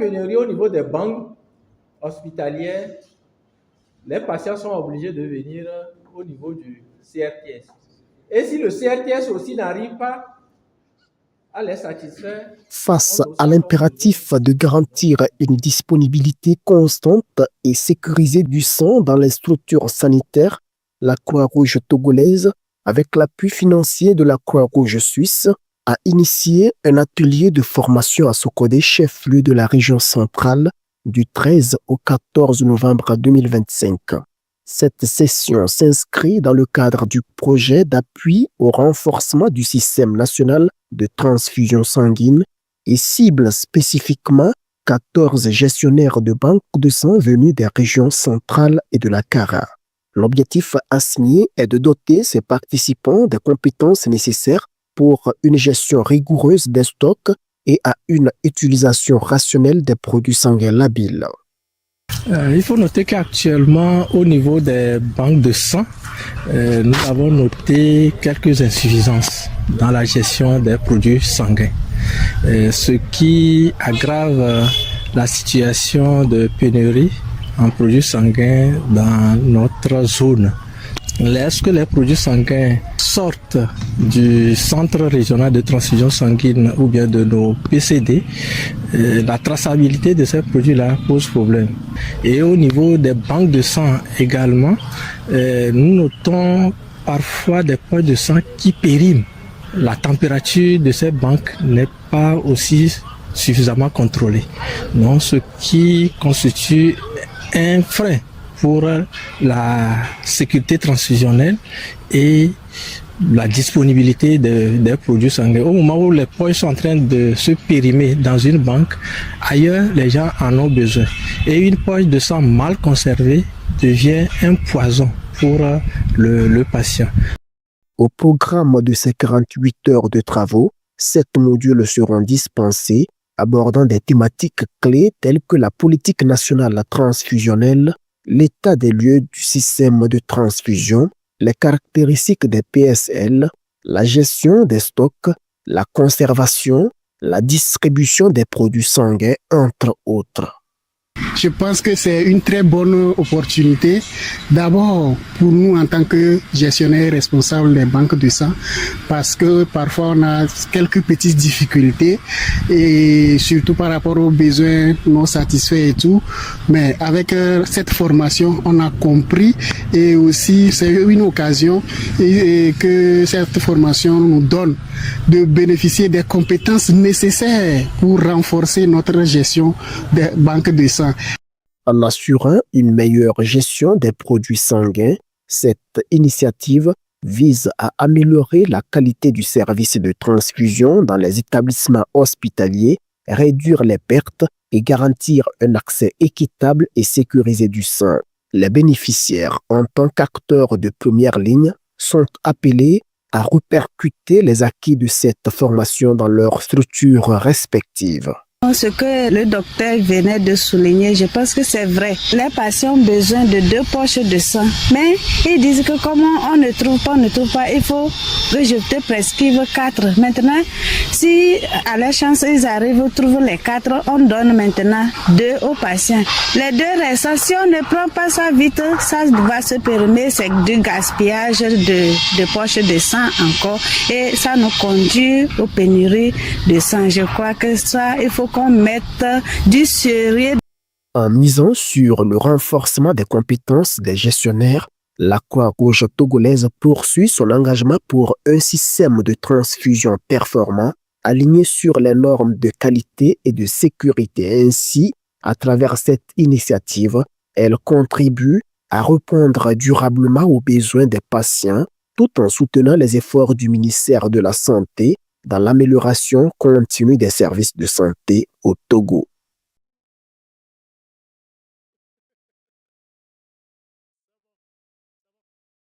pénurie au niveau des banques hospitalières, les patients sont obligés de venir au niveau du CRTS. Et si le CRTS aussi n'arrive pas à les satisfaire, face à l'impératif de garantir une disponibilité constante et sécurisée du sang dans les structures sanitaires, la Croix-Rouge togolaise, avec l'appui financier de la Croix-Rouge suisse, a initié un atelier de formation à Sokodé, chef-lieu de la région centrale, du 13 au 14 novembre 2025. Cette session s'inscrit dans le cadre du projet d'appui au renforcement du système national de transfusion sanguine et cible spécifiquement 14 gestionnaires de banques de sang venus des régions centrales et de la Kara. L'objectif assigné est de doter ces participants des compétences nécessaires pour une gestion rigoureuse des stocks et à une utilisation rationnelle des produits sanguins labiles. Il faut noter qu'actuellement, au niveau des banques de sang, nous avons noté quelques insuffisances dans la gestion des produits sanguins, ce qui aggrave la situation de pénurie en produits sanguins dans notre zone. Lorsque les produits sanguins sortent du centre régional de transfusion sanguine ou bien de nos PCD, la traçabilité de ces produits-là pose problème. Et au niveau des banques de sang également, nous notons parfois des points de sang qui périment. La température de ces banques n'est pas aussi suffisamment contrôlée. Donc, ce qui constitue un frein pour la sécurité transfusionnelle et la disponibilité des produits sanguins. Au moment où les poches sont en train de se périmer dans une banque, ailleurs, les gens en ont besoin. Et une poche de sang mal conservée devient un poison pour le patient. Au programme de ces 48 heures de travaux, 7 modules seront dispensés, abordant des thématiques clés telles que la politique nationale transfusionnelle, l'état des lieux du système de transfusion, les caractéristiques des PSL, la gestion des stocks, la conservation, la distribution des produits sanguins, entre autres. Je pense que c'est une très bonne opportunité, d'abord pour nous en tant que gestionnaires responsables des banques de sang, parce que parfois on a quelques petites difficultés et surtout par rapport aux besoins non satisfaits et tout, mais avec cette formation on a compris et aussi c'est une occasion que cette formation nous donne de bénéficier des compétences nécessaires pour renforcer notre gestion des banques de sang. En assurant une meilleure gestion des produits sanguins, cette initiative vise à améliorer la qualité du service de transfusion dans les établissements hospitaliers, réduire les pertes et garantir un accès équitable et sécurisé du sang. Les bénéficiaires, en tant qu'acteurs de première ligne, sont appelés à répercuter les acquis de cette formation dans leurs structures respectives. Ce que le docteur venait de souligner, je pense que c'est vrai. Les patients ont besoin de 2 poches de sang. Mais ils disent que comment on ne trouve pas, il faut que je te prescrive 4. Maintenant, si à la chance ils arrivent, trouvent les 4, on donne maintenant 2 aux patients. Les 2 restants, si on ne prend pas ça vite, ça va se périmer, c'est du gaspillage de poches de sang encore. Et ça nous conduit aux pénuries de sang. Je crois que ça, il faut qu'on mette du sérieux. En misant sur le renforcement des compétences des gestionnaires, la Croix-Rouge togolaise poursuit son engagement pour un système de transfusion performant, aligné sur les normes de qualité et de sécurité. Ainsi, à travers cette initiative, elle contribue à répondre durablement aux besoins des patients, tout en soutenant les efforts du ministère de la Santé dans l'amélioration continue des services de santé au Togo.